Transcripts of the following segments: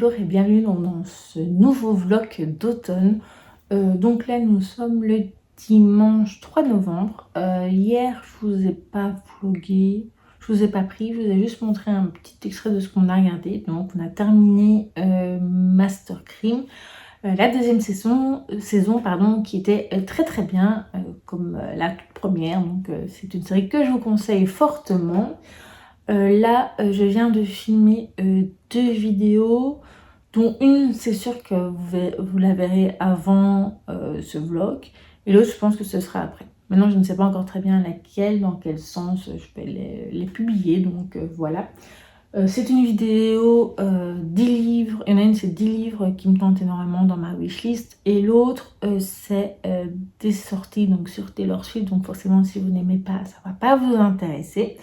bonjour et bienvenue dans ce nouveau vlog d'automne. Donc là nous sommes le dimanche 3 novembre. Hier je vous ai pas vlogué, je vous ai pas pris, je vous ai juste montré un petit extrait de ce qu'on a regardé. Donc on a terminé Master Cream, la deuxième saison qui était très bien comme la toute première. Donc c'est une série que je vous conseille fortement. Là, je viens de filmer 2 vidéos, dont une, c'est sûr que vous la verrez avant ce vlog, et l'autre, je pense que ce sera après. Maintenant, je ne sais pas encore très bien laquelle, dans quel sens je vais les publier, donc voilà. C'est une vidéo 10 livres, il y en a une, c'est 10 livres qui me tentent énormément dans ma wishlist, et l'autre, c'est des sorties donc sur Taylor Swift, donc forcément, si vous n'aimez pas, ça va pas vous intéresser.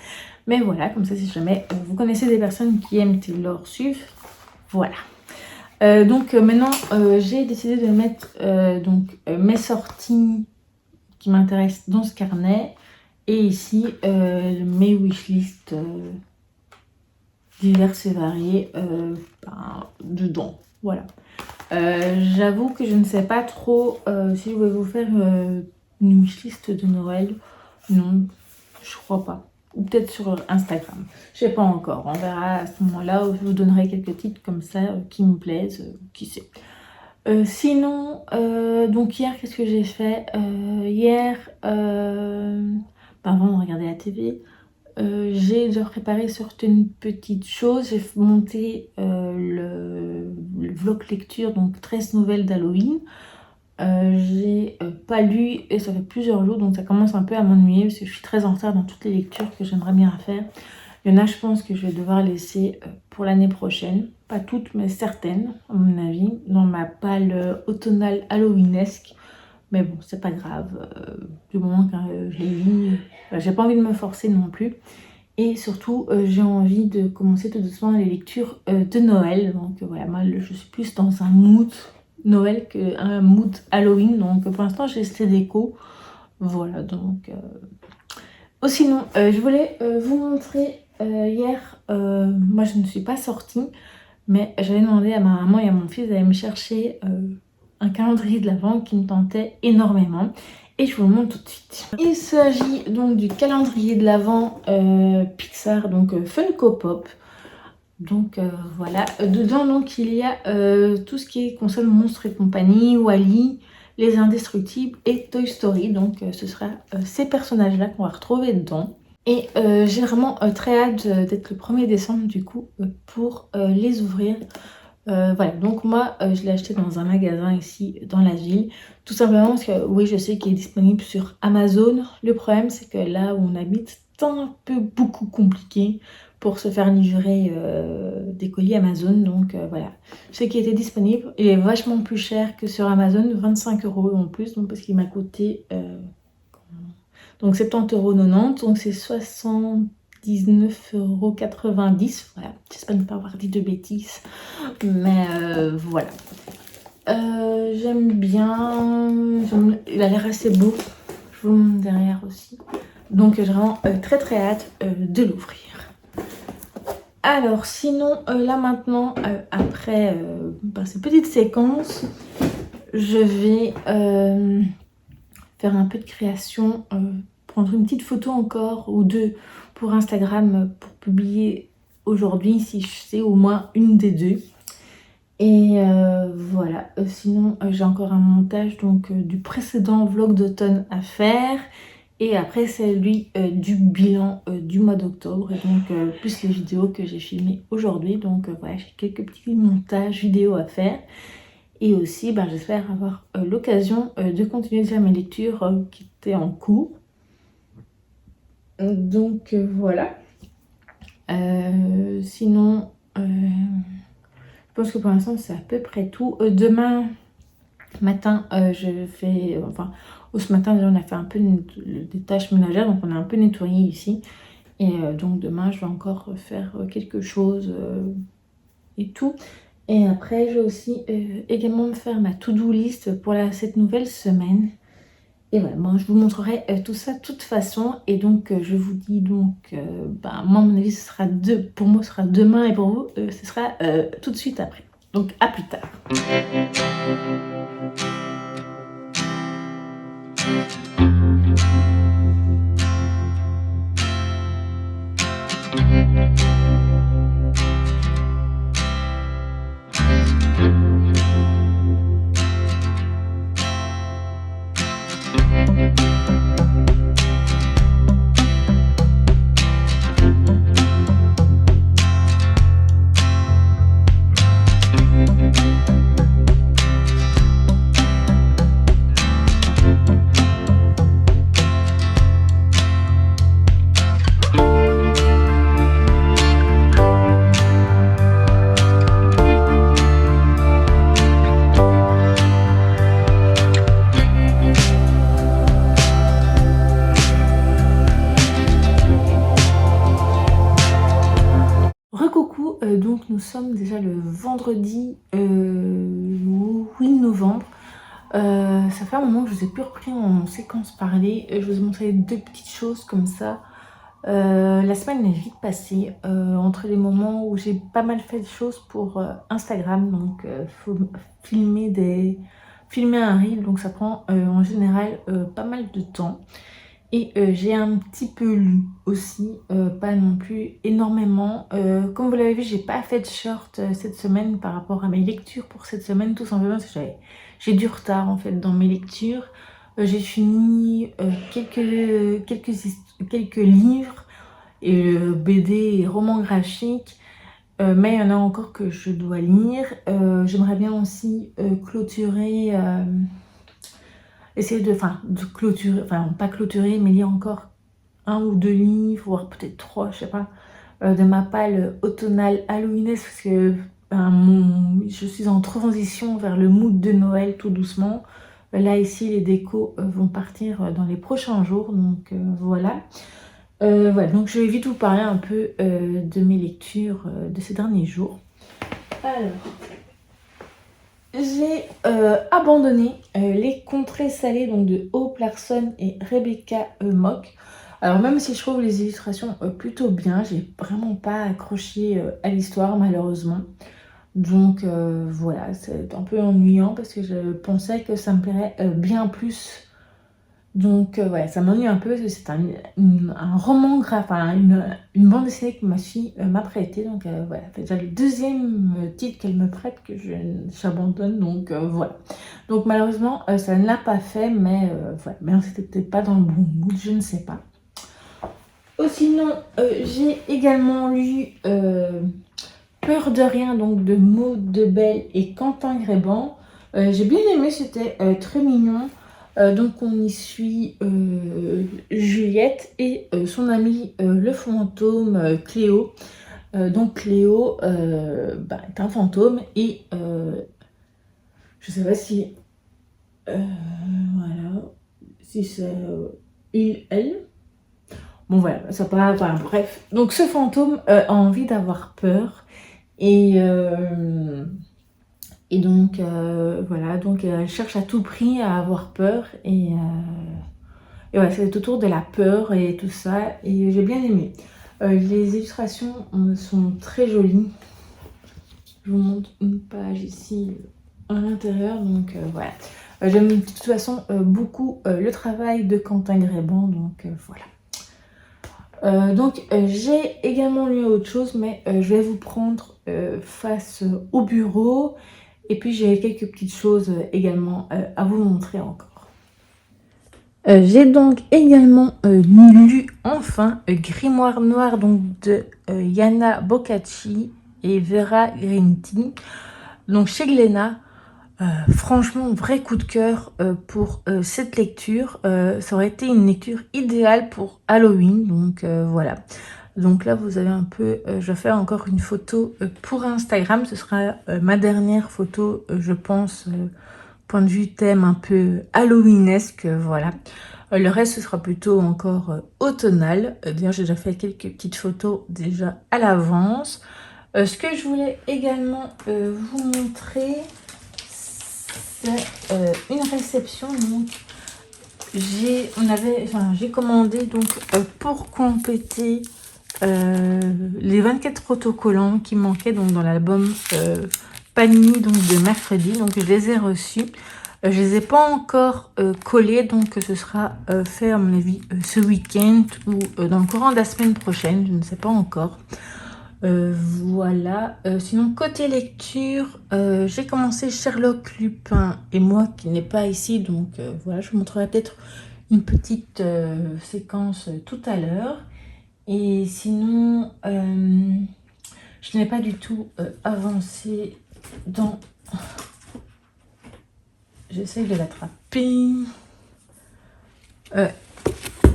Mais voilà, comme ça, si jamais vous connaissez des personnes qui aiment Taylor Swift, voilà. Donc maintenant, j'ai décidé de mettre mes sorties qui m'intéressent dans ce carnet. Et ici, mes wishlists diverses et variées dedans. Voilà. J'avoue que je ne sais pas trop si je vais vous faire une wishlist de Noël. Non, je crois pas. Ou peut-être sur Instagram. Je sais pas encore. On verra à ce moment-là où je vous donnerai quelques titres comme ça qui me plaisent. Qui sait. Sinon, donc hier, qu'est-ce que j'ai fait hier, avant de regarder la TV, j'ai déjà préparé certaines petites choses. J'ai monté le vlog lecture, donc 13 nouvelles d'Halloween. J'ai pas lu et ça fait plusieurs jours, donc ça commence un peu à m'ennuyer parce que je suis très en retard dans toutes les lectures que j'aimerais bien faire. Il y en a, je pense que je vais devoir laisser pour l'année prochaine, pas toutes mais certaines à mon avis, dans ma palle automnale halloweenesque. Mais bon, c'est pas grave, du moment que j'ai lu, j'ai pas envie de me forcer non plus. Et surtout, j'ai envie de commencer tout doucement les lectures de Noël. Donc voilà, moi je suis plus dans un mood Noël qu'un mood Halloween. Donc pour l'instant, j'ai laissé déco. Voilà, donc... Oh, sinon, je voulais vous montrer hier, moi je ne suis pas sortie, mais j'avais demandé à ma maman et à mon fils d'aller me chercher un calendrier de l'Avent qui me tentait énormément. Et je vous le montre tout de suite. Il s'agit donc du calendrier de l'Avent Pixar, donc Funko Pop. Donc voilà, dedans donc il y a tout ce qui concerne Monstres et compagnie, Wall-E, Les Indestructibles et Toy Story. Donc ce sera ces personnages-là qu'on va retrouver dedans. Et j'ai vraiment très hâte d'être le 1er décembre du coup pour les ouvrir. Voilà, donc moi je l'ai acheté dans un magasin ici dans la ville, tout simplement parce que oui, je sais qu'il est disponible sur Amazon. Le problème c'est que là où on habite, c'est un peu beaucoup compliqué pour se faire livrer des colis Amazon. Donc voilà, ce qui était disponible, il est vachement plus cher que sur Amazon, 25 € en plus, donc parce qu'il m'a coûté donc 70,90 €, donc c'est 79,90 €. Voilà, j'espère ne pas avoir dit de bêtises, mais voilà. J'aime bien, il a l'air assez beau, je vous le montre derrière aussi. Donc j'ai vraiment très hâte de l'ouvrir. Alors sinon, là maintenant, après ces petites séquences, je vais faire un peu de création, prendre une petite photo encore ou deux pour Instagram pour publier aujourd'hui si je sais au moins une des deux. Et voilà, sinon j'ai encore un montage donc du précédent vlog d'automne à faire. Et après c'est lui du bilan du mois d'octobre, et donc plus les vidéos que j'ai filmées aujourd'hui. Donc voilà, j'ai quelques petits montages vidéo à faire. Et aussi j'espère avoir l'occasion de continuer de faire mes lectures qui étaient en cours. Donc voilà. Sinon je pense que pour l'instant c'est à peu près tout. Demain matin je fais, ce matin déjà on a fait un peu des tâches ménagères, donc on a un peu nettoyé ici. Et donc demain je vais encore faire quelque chose et tout. Et après je vais aussi également me faire ma to-do list pour cette nouvelle semaine. Et voilà, moi je vous montrerai tout ça de toute façon. Et donc je vous dis donc, moi à mon avis ce sera pour moi ce sera demain, et pour vous ce sera tout de suite après. Donc à plus tard. Recoucou, donc nous sommes déjà le vendredi 8 novembre. Ça fait un moment que je vous ai plus repris en séquence parlée. Je vous ai montré 2 petites choses comme ça. La semaine est vite passée, entre les moments où j'ai pas mal fait de choses pour Instagram. Donc faut filmer un reel, donc ça prend en général pas mal de temps. Et j'ai un petit peu lu aussi, pas non plus énormément. Comme vous l'avez vu, j'ai pas fait de short cette semaine par rapport à mes lectures pour cette semaine, tout simplement parce que j'ai du retard en fait dans mes lectures. J'ai fini quelques livres, et BD et romans graphiques, mais il y en a encore que je dois lire. J'aimerais bien aussi clôturer... essayer de clôturer, enfin pas clôturer, mais lire encore 1 ou 2 livres, voire peut-être 3, je sais pas, de ma palle automnale halloweenesque, parce que je suis en transition vers le mood de Noël tout doucement. Là ici les décos vont partir dans les prochains jours, donc voilà. Voilà, donc je vais vite vous parler un peu de mes lectures de ces derniers jours. Alors... j'ai abandonné Les Contrées Salées donc de Hope Larson et Rebecca Mock. Alors même si je trouve les illustrations plutôt bien, j'ai vraiment pas accroché à l'histoire malheureusement. Donc voilà, c'est un peu ennuyant parce que je pensais que ça me plairait bien plus. Donc voilà, ça m'ennuie un peu parce que c'est un roman une bande dessinée que ma fille m'a prêté. Donc voilà, c'est déjà le 2e titre qu'elle me prête que j'abandonne. Donc voilà. Donc malheureusement, ça ne l'a pas fait, mais voilà. Mais c'était peut-être pas dans le bon mood, je ne sais pas. Sinon, j'ai également lu Peur de rien, donc de Maud Debelle et Quentin Grébant. J'ai bien aimé, c'était très mignon. Donc on y suit Juliette et son ami le fantôme Cléo. Donc Cléo est un fantôme et je sais pas si voilà, si c'est elle. Bon voilà, ça part, enfin, bref. Donc ce fantôme a envie d'avoir peur et donc voilà, donc elle cherche à tout prix à avoir peur et voilà, c'est autour de la peur et tout ça, et j'ai bien aimé. Les illustrations sont très jolies. Je vous montre une page ici à l'intérieur, donc voilà. J'aime de toute façon beaucoup le travail de Quentin Grébant, donc voilà. Donc j'ai également lu autre chose, mais je vais vous prendre face au bureau. Et puis j'ai quelques petites choses également à vous montrer encore. J'ai donc également lu enfin Grimoire Noir donc de Yana Boccacci et Vera Grinty. Donc chez Glénat. Franchement, vrai coup de cœur pour cette lecture. Ça aurait été une lecture idéale pour Halloween. Donc voilà. Donc là, vous avez un peu... je vais faire encore une photo pour Instagram. Ce sera ma dernière photo, je pense, point de vue thème un peu Halloweenesque. Voilà. Le reste, ce sera plutôt encore automnal. D'ailleurs, j'ai déjà fait quelques petites photos déjà à l'avance. Ce que je voulais également vous montrer, c'est une réception. Donc, j'ai commandé donc pour compléter les 24 autocollants qui manquaient donc dans l'album Panini donc de mercredi, donc je les ai reçus. Je les ai pas encore collés, donc ce sera fait à mon avis ce week-end ou dans le courant de la semaine prochaine, je ne sais pas encore. Voilà. Sinon côté lecture, j'ai commencé Sherlock Lupin et moi qui n'est pas ici, donc voilà, je vous montrerai peut-être une petite séquence tout à l'heure. Et sinon, je n'ai pas du tout avancé dans... J'essaie de l'attraper.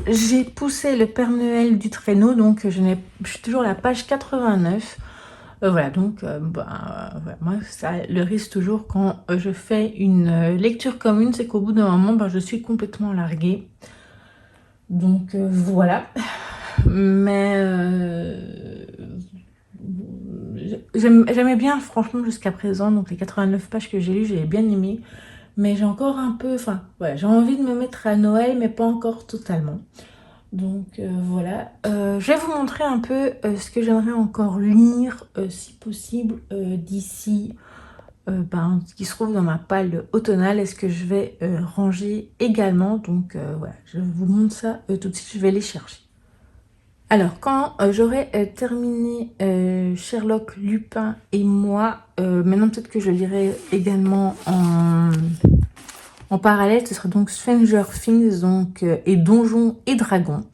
J'ai poussé le Père Noël du traîneau, donc je suis toujours à la page 89. Voilà, donc voilà, moi, ça, le risque toujours quand je fais une lecture commune, c'est qu'au bout d'un moment, je suis complètement larguée. Donc voilà. Mais j'aimais bien, franchement, jusqu'à présent. Donc les 89 pages que j'ai lues, j'ai bien aimé. Mais j'ai encore un peu... Enfin, ouais, j'ai envie de me mettre à Noël, mais pas encore totalement. Donc voilà. Je vais vous montrer un peu ce que j'aimerais encore lire, si possible, d'ici... ce qui se trouve dans ma palle automnale, est-ce que je vais ranger également. Donc voilà, je vous montre ça tout de suite, je vais les chercher. Alors, quand j'aurai terminé Sherlock, Lupin et moi, maintenant peut-être que je lirai également en parallèle, ce sera donc Stranger Things donc, et Donjons et Dragons.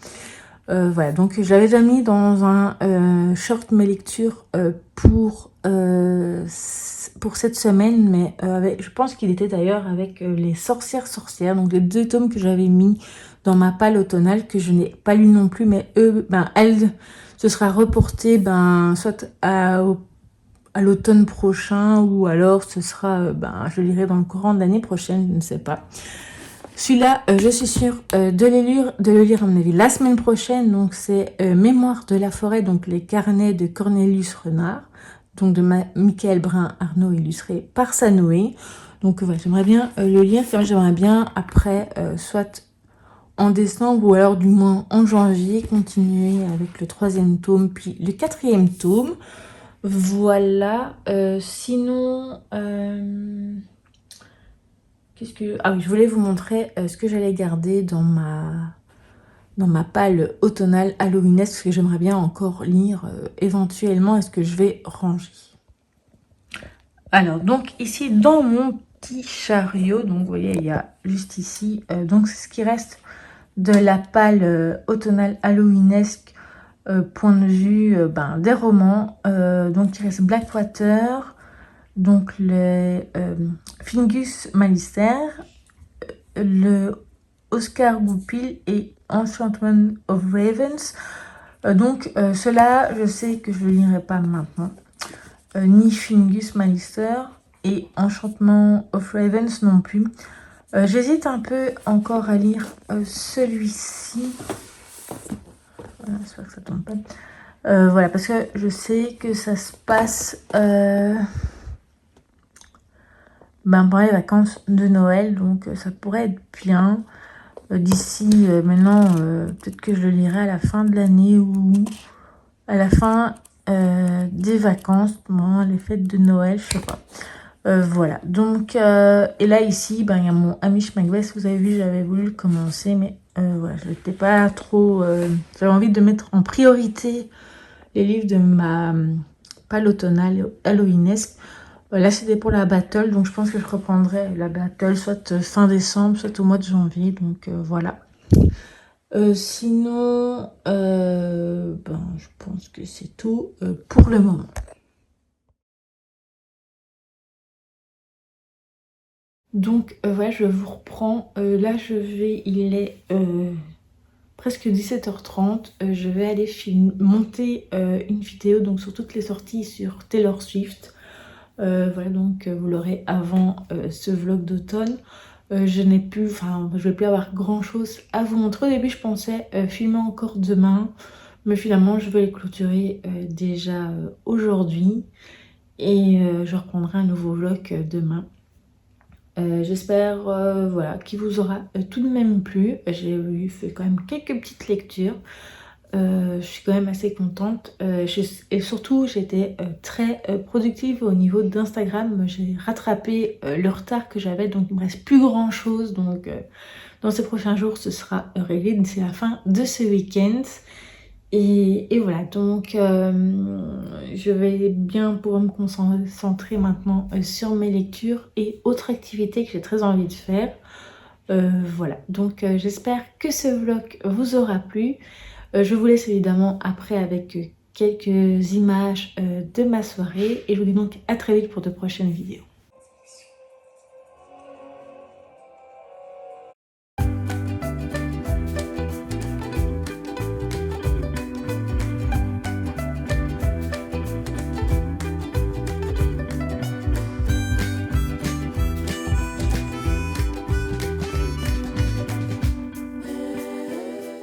Voilà, donc je l'avais déjà mis dans un short mes lectures pour cette semaine, mais je pense qu'il était d'ailleurs avec les sorcières, donc les 2 tomes que j'avais mis dans ma palle automnale, que je n'ai pas lu non plus, mais elle se sera reportée soit à l'automne prochain, ou alors ce sera, je lirai dans le courant de l'année prochaine, je ne sais pas. Celui-là, je suis sûre de le lire à mon avis la semaine prochaine. Donc c'est Mémoire de la forêt, donc les carnets de Cornelius Renard, donc de Michael Brun-Arnaud, illustré par Sanoé. Donc voilà, j'aimerais bien le lire, comme j'aimerais bien après, soit en décembre ou alors du moins en janvier, continuer avec le 3e tome, puis le 4e tome. Voilà, sinon... Ah oui, je voulais vous montrer ce que j'allais garder dans ma palle automnale halloweenesque, ce que j'aimerais bien encore lire éventuellement, est-ce que je vais ranger. Alors, donc ici, dans mon petit chariot, donc vous voyez, il y a juste ici, donc c'est ce qui reste de la palle automnale halloweenesque, point de vue des romans. Donc il reste Blackwater, donc le Fingus Malister, le Oscar Goupil et Enchantment of Ravens. Donc cela, je sais que je ne le lirai pas maintenant. Ni Fingus Malister et Enchantment of Ravens non plus. J'hésite un peu encore à lire celui-ci. J'espère que ça tombe pas. Voilà, parce que je sais que ça se passe pendant les vacances de Noël, donc ça pourrait être bien. D'ici maintenant, peut-être que je le lirai à la fin de l'année ou à la fin des vacances, pendant les fêtes de Noël, je sais pas. Voilà, donc, et là ici, il y a mon Amish Macbeth, vous avez vu, j'avais voulu le commencer, mais voilà, je n'étais pas trop... j'avais envie de mettre en priorité les livres de ma palle automnale halloweenesque. Là, c'était pour la battle, donc je pense que je reprendrai la battle soit fin décembre, soit au mois de janvier, donc voilà. Sinon, je pense que c'est tout pour le moment. Donc, voilà, je vous reprends. Là, il est presque 17h30. Je vais aller monter une vidéo donc, sur toutes les sorties sur Taylor Swift. Voilà, donc vous l'aurez avant ce vlog d'automne. Je vais plus avoir grand chose à vous montrer. Au début, je pensais filmer encore demain, mais finalement, je vais les clôturer déjà aujourd'hui. Et je reprendrai un nouveau vlog demain. J'espère voilà, qu'il vous aura tout de même plu. J'ai fait quand même quelques petites lectures. Je suis quand même assez contente et surtout j'étais très productive au niveau d'Instagram. J'ai rattrapé le retard que j'avais, donc il me reste plus grand chose. Donc dans ces prochains jours ce sera réglé, d'ici la fin de ce week-end. Et voilà, donc je vais bien pouvoir me concentrer maintenant sur mes lectures et autres activités que j'ai très envie de faire. Voilà, donc j'espère que ce vlog vous aura plu. Je vous laisse évidemment après avec quelques images de ma soirée et je vous dis donc à très vite pour de prochaines vidéos.